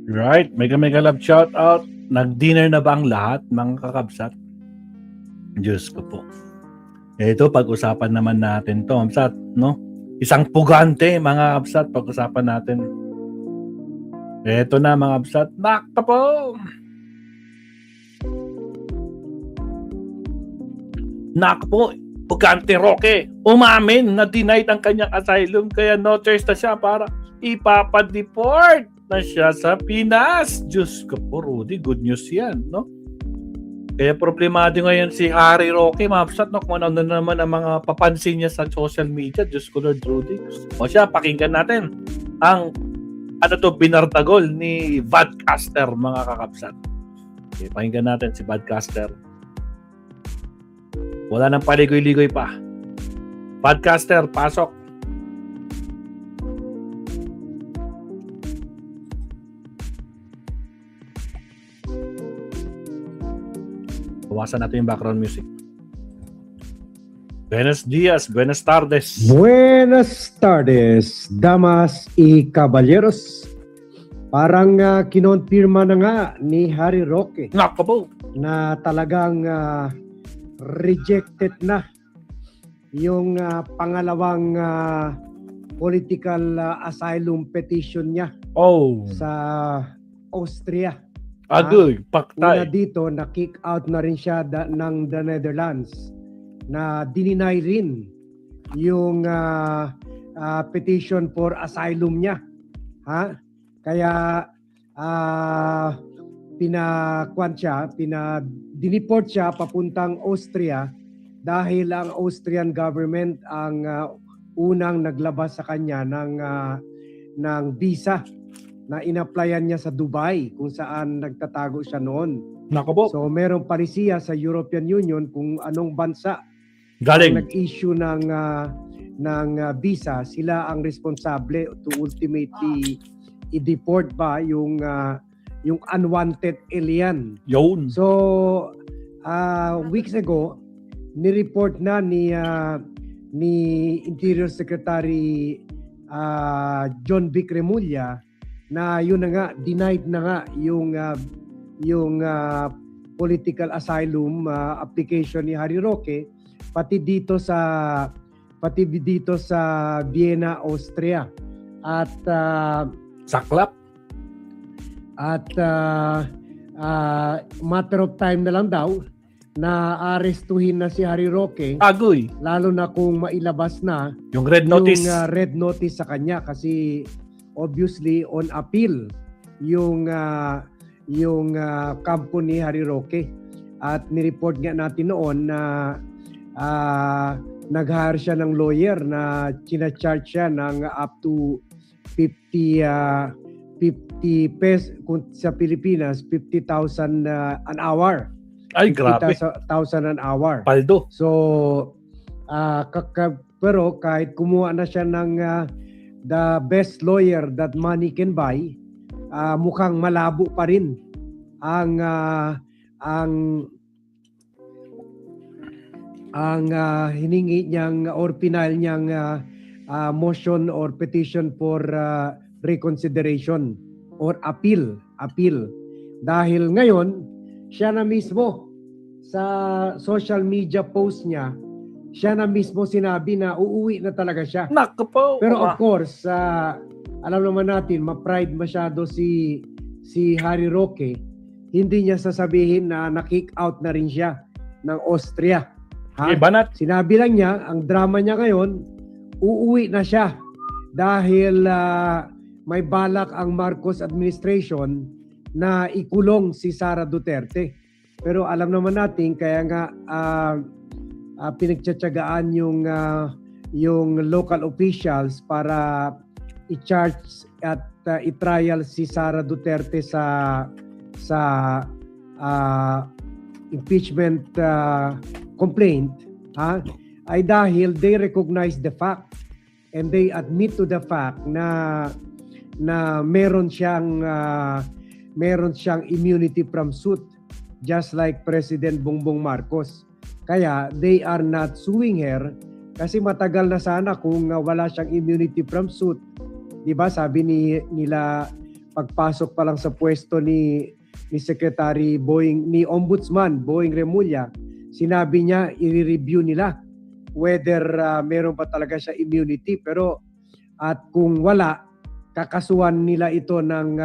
Right, mega love shout out. Nag-dinner na ba ang lahat, mga kakabsat? Diyos ko po. Ito, pag-usapan naman natin to, kabsat, no? Isang pugante, mga kabsat, pag-usapan natin. Ito na, mga kabsat. Nakta po! Nak po, pugante Roque, umamin na denied ang kanyang asylum kaya no choice na siya para ipapadeport na siya sa Pinas. Diyos ko po, Rudy, good news yan, no? Kaya problemado ngayon si Harry Roque, mapsat, no? Kung ano naman ang mga papansin niya sa social media. Diyos ko, Lord Rudy. O siya, pakinggan natin ang binartagol ni Vodcaster, mga kakapsat. Okay, pakinggan natin si Vodcaster. Wala nang paligoy-ligoy pa. Vodcaster, pasok. Bawasan natin yung background music. Buenos días, buenas tardes. Buenas tardes, damas y caballeros. Parang kinonfirma na nga ni Harry Roque Nako po. na talagang rejected na yung pangalawang political asylum petition niya Oh, sa Austria. agoy, Una paktay. dito, na-kick out na rin siya ng the Netherlands na dininay rin yung petition for asylum niya. Kaya dineport siya papuntang Austria dahil ang Austrian government ang unang naglabas sa kanya ng visa na in-applyan niya sa Dubai kung saan nagtatago siya noon. Nako po. So merong parisiya sa European Union kung anong bansa Galing. nag-issue ng visa, sila ang responsable to ultimately i-deport ba yung unwanted alien. Yun. So weeks ago, ni-report na ni Interior Secretary John Vic Remulla na yun na nga, denied na nga yung political asylum application ni Harry Roque pati dito sa Vienna, Austria. At Saklap. matter of time na lang daw na arestuhin na si Harry Roque, Agoy. lalo na kung mailabas na Yung red notice. yung red notice sa kanya kasi obviously on appeal yung kampo ni Harry Roque. At ni-report nga natin noon na nag-hire siya ng lawyer na china-charge siya ng up to 50 pesos kung sa Pilipinas, 50,000 an hour. Ay, grabe. 50,000 an hour. Paldo. So, pero kahit kumuha na siya ng the best lawyer that money can buy, mukhang malabo pa rin ang hiningi niyang or pinail niyang motion or petition for reconsideration or appeal. Dahil ngayon, siya na mismo sa social media post niya, siya na mismo sinabi na uuwi na talaga siya. Nako po. Pero of course, alam naman natin, ma-pride masyado si Harry Roque. Hindi niya sasabihin na na-kick out na rin siya ng Austria. Ibanat. Sinabi lang niya, ang drama niya ngayon, uuwi na siya dahil may balak ang Marcos administration na ikulong si Sara Duterte. Pero alam naman natin, kaya nga pinagtsatsagaan yung local officials para i-charge at i-trial si Sara Duterte sa impeachment complaint ay dahil they recognize the fact and they admit to the fact na meron siyang immunity from suit just like President Bongbong Marcos. Kaya they are not suing her kasi matagal na sana kung wala siyang immunity from suit. 'Di ba? Sabi nila pagpasok pa lang sa pwesto ni Secretary ni Ombudsman Boying Remulla, sinabi niya i-review nila whether meron pa talaga siya immunity, pero at kung wala, kakasuhan nila ito ng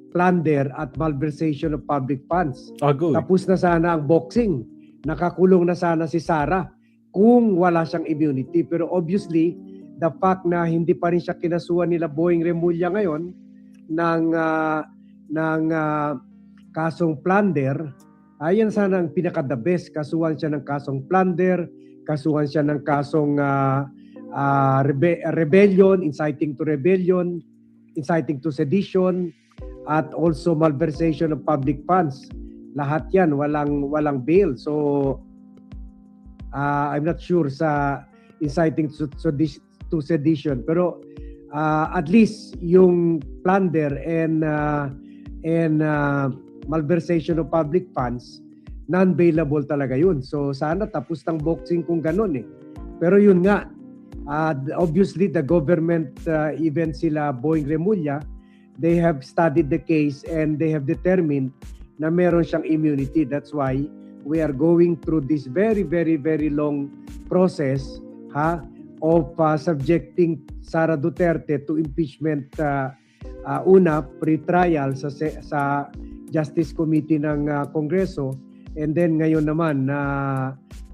plunder at malversation of public funds. Agoy. Tapos na sana ang boxing. Nakakulong na sana si Sara kung wala siyang immunity. Pero obviously, the fact na hindi pa rin siya kinasuhan nila Boying Remulla ngayon ng kasong plunder, ayan sana ang pinaka-the best. Kasuhan siya ng kasong plunder, kasuhan siya ng kasong rebellion, inciting to rebellion, inciting to sedition, at also malversation of public funds. Lahat yan, walang bail. So, I'm not sure sa inciting to sedition. Pero at least yung plunder and malversation of public funds, non-bailable talaga yun. So, sana tapos ng boxing kung ganun eh. Pero yun nga, obviously the government, even sila Boying Remulla, they have studied the case and they have determined na meron siyang immunity. That's why we are going through this very, very, very long process of subjecting Sara Duterte to impeachment. Una, pre-trial sa Justice Committee ng Kongreso, and then ngayon naman na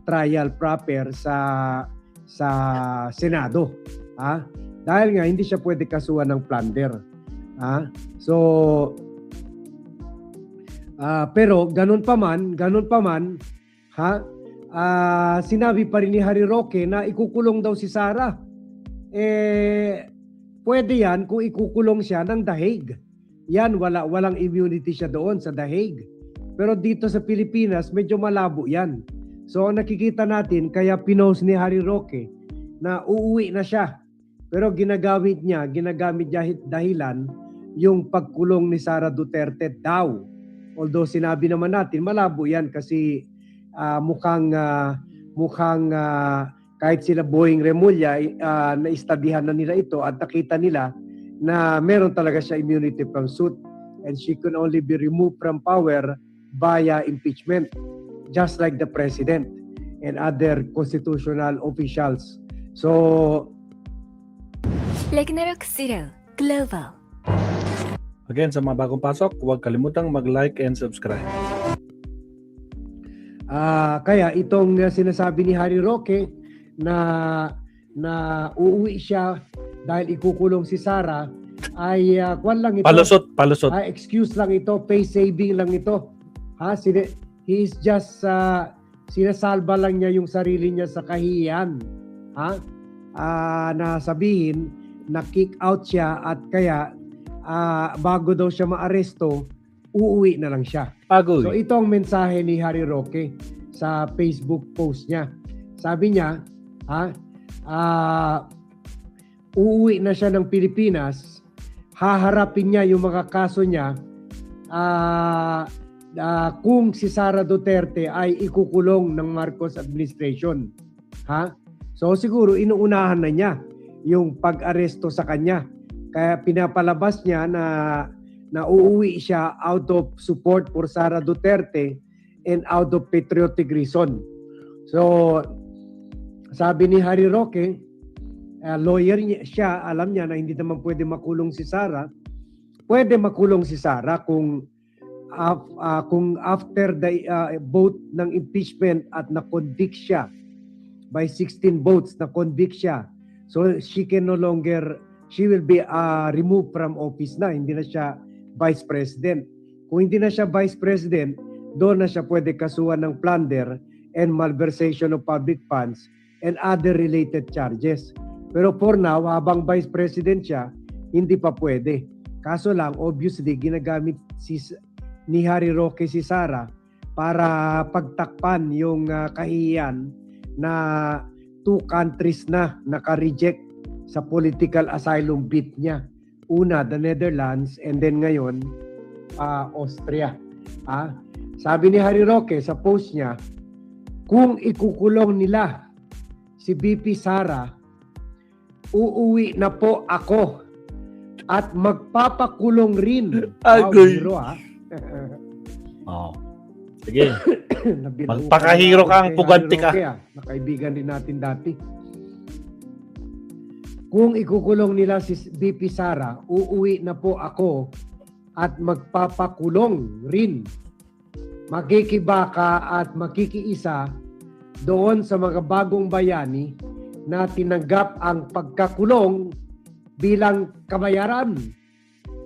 trial proper sa Senado. Dahil nga hindi siya pwede kasuhan ng plunder. So pero ganun pa man, sinabi pa rin ni Harry Roque na ikukulong daw si Sara. Pwede yan kung ikukulong siya ng The Hague. Yan, walang immunity siya doon sa The Hague. Pero dito sa Pilipinas, medyo malabo yan. So nakikita natin, kaya pinost ni Harry Roque na uuwi na siya. Pero ginagamit niya dahilan yung pagkulong ni Sara Duterte daw. Although sinabi naman natin, malabo yan kasi mukhang kahit sila Boying Remulla, naistabihan na nila ito at nakita nila na meron talaga siya immunity from suit and she can only be removed from power via impeachment, just like the president and other constitutional officials. So, Ragnarok Zero Global. Again, sa mga bagong pasok, huwag kalimutang mag-like and subscribe. Kaya itong sinasabi ni Harry Roque na uuwi siya dahil ikukulong si Sara ay kwan lang ito. Palusot. Excuse lang ito, face saving lang ito. He is just sinasalba lang niya yung sarili niya sa kahihiyan. Na sabihin na kick out siya at kaya bago daw siya maaresto, uuwi na lang siya. Agoy. So ito ang mensahe ni Harry Roque sa Facebook post niya. Sabi niya, uuwi na siya ng Pilipinas, haharapin niya yung mga kaso niya kung si Sara Duterte ay ikukulong ng Marcos administration. So siguro inuunahan na niya yung pag-aresto sa kanya. Kaya pinapalabas niya na uuwi siya out of support for Sara Duterte and out of patriotic reason. So, sabi ni Harry Roque, lawyer siya, alam niya na hindi naman pwede makulong si Sara. Pwede makulong si Sara kung after the vote ng impeachment at na-convict siya by 16 votes, na-convict siya. So, she will be removed from office na. Hindi na siya Vice President. Kung hindi na siya Vice President, doon na siya pwede kasuhan ng plunder and malversation of public funds and other related charges. Pero for now, habang Vice President siya, hindi pa pwede. Kaso lang, obviously, ginagamit ni Harry Roque si Sara para pagtakpan yung kahihiyan na 2 countries na naka-reject sa political asylum bid niya. Una, the Netherlands, and then ngayon, Austria. Sabi ni Harry Roque sa post niya, kung ikukulong nila si BP Sara, uuwi na po ako. at magpapakulong rin. Agoy. Hero ha. Oh. Sige. Nabilaukan Magpakahiro na ako ka, ang kay puganti Harry ka. Roque, nakaibigan din natin dati. Kung ikukulong nila si VP Sara, uuwi na po ako at magpapakulong rin. Makikibaka at makikiisa doon sa mga bagong bayani na tinanggap ang pagkakulong bilang kabayaran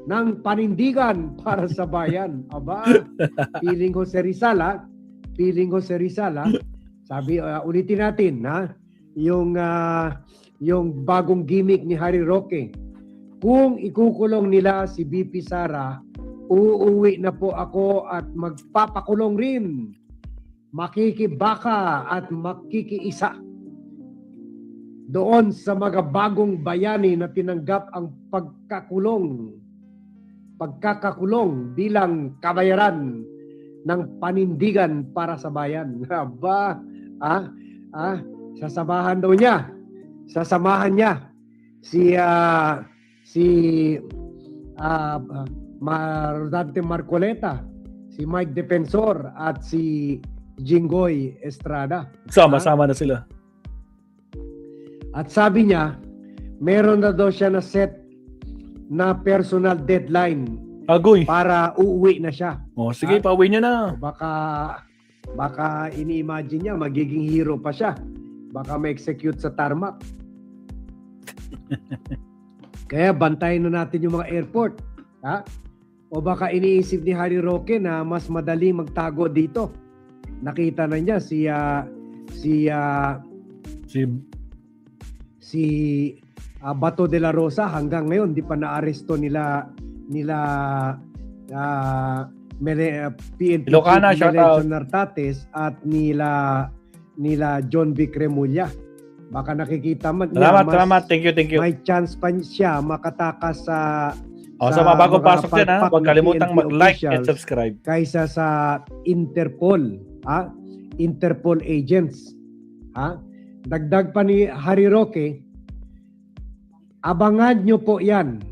ng panindigan para sa bayan. Aba, piling ko si Rizal ha? Piling ko si Rizal ha? Sabi, ulitin natin ha? Yung bagong gimmick ni Harry Roque. Kung ikukulong nila si VP Sara, uuwi na po ako at magpapakulong rin. Makikibaka at makikiisa doon sa mga bagong bayani na tinanggap ang pagkakakulong bilang kabayaran ng panindigan para sa bayan. Aba, sasamahan daw niya. Sasamahan niya si Rodante Marcoleta, si Mike Defensor at si Jinggoy Estrada. Sama-sama na sila. At sabi niya, meron na daw siya na set na personal deadline Agoy. para uuwi na siya. Oh, sige, pauwi niya na. Baka ini-imagine niya magiging hero pa siya. Baka ma-execute sa tarmac. Kaya bantayan na natin yung mga airport. Ha? O baka iniisip ni Harry Roque na mas madali magtago dito. Nakita na niya si Bato de la Rosa hanggang ngayon di pa naaresto nila PNP Ilocana, shout out. Nartates at nila John Vic Remulla. Baka nakikita man Salamat. Thank you. may chance pa siya makatakas sa Sa mga bagong mga pasok dyan, palpak huwag ng kalimutang PNP mag-like and officials subscribe. kaysa sa Interpol, Interpol agents. Dagdag pa ni Harry Roque, abangan nyo po yan.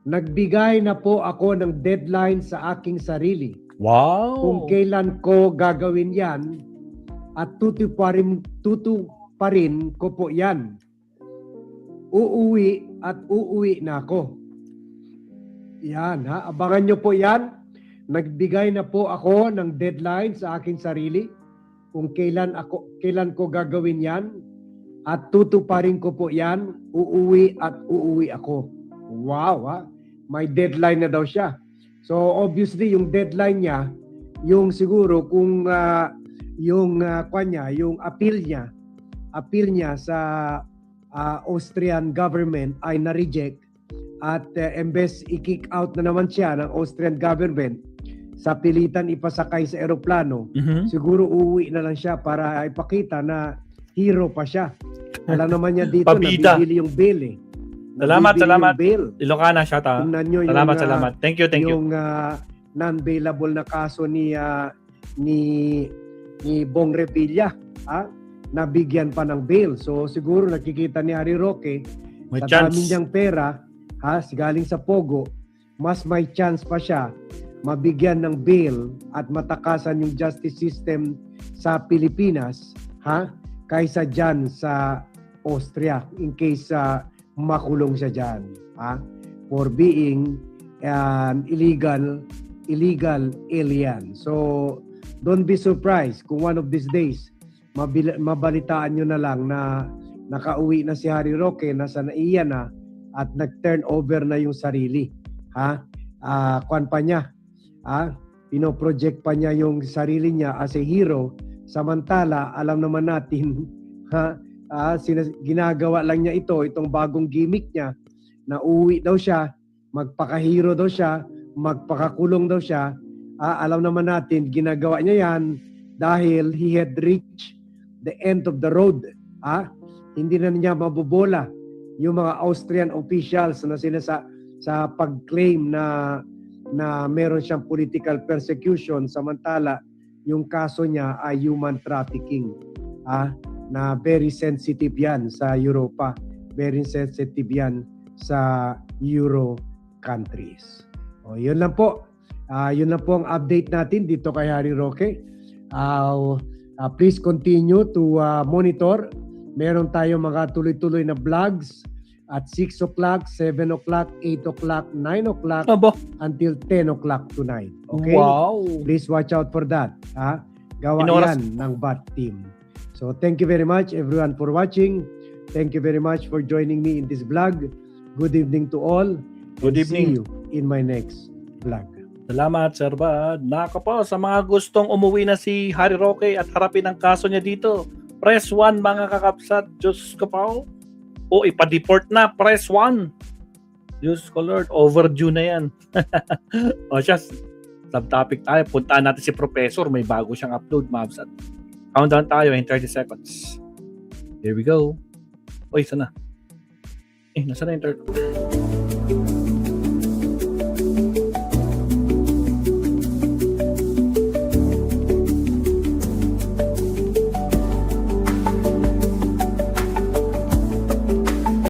Nagbigay na po ako ng deadline sa aking sarili. Wow! Kung kailan ko gagawin yan at tutuparin ko po yan. Uuwi na ako. Yan ha, abangan nyo po yan. Nagbigay na po ako ng deadline sa aking sarili kung kailan ko gagawin yan at tutuparin ko po yan. Uuwi ako. Wow ha, may deadline na daw siya. So obviously yung deadline niya, yung siguro kung yung appeal niya sa Austrian government ay na-reject at embes i-kick out na naman siya ng Austrian government sa pilitan ipasakay sa eroplano, siguro uuwi na lang siya para ipakita na hero pa siya. Alam naman niya dito na bibili yung bail eh. Salamat. Bail. Ilocana, shout out. Salamat. Thank you. Yung non-bailable na kaso ni Bong Revilla, nabigyan pa ng bail. So siguro nakikita ni Harry Roque May sa chance. dami niyang pera, galing sa Pogo, mas may chance pa siya mabigyan ng bail at matakasan yung justice system sa Pilipinas, kaysa dyan sa Austria in case makulong siya dyan, for being illegal alien. So don't be surprised kung one of these days mabalitaan nyo na lang na nakauwi na si Harry Roque, nasa naiya na at nag-turn over na yung sarili. Kwan pa niya, pinoproject pa niya yung sarili niya as a hero, samantala alam naman natin ginagawa lang niya itong bagong gimmick niya na uwi daw siya, magpakahero daw siya, magpakakulong daw siya. Alam naman natin ginagawa niya yan dahil he had reached the end of the road. Hindi na niya mabobola yung mga Austrian officials na sila sa pag-claim na meron siyang political persecution, samantala yung kaso niya ay human trafficking, na very sensitive yan sa Europa, very sensitive yan sa Euro countries. O, yun lang po. Yun lang po ang update natin dito kay Harry Roque. Please continue to monitor. Meron tayong mga tuloy-tuloy na vlogs at 6 o'clock, 7 o'clock, 8 o'clock, 9 o'clock, Aba, until 10 o'clock tonight. Okay? wow. Please watch out for that. Gawa Inoras- yan ng BAT team. So thank you very much everyone for watching. Thank you very much for joining me in this vlog. Good evening to all. Good And evening. See you in my next vlog. Salamat, Sir Bad. Nako po, sa mga gustong umuwi na si Harry Roque at harapin ang kaso niya dito, press 1 mga kakapsat. Diyos ko po. O ipa-deport na, press 1. Diyos ko Lord, overdue na yan. O siya, subtopic tayo. Puntaan natin si Professor. May bago siyang upload, Mavsat. Countdown tayo in 30 seconds. Here we go. Oy, sana? Nasaan na yung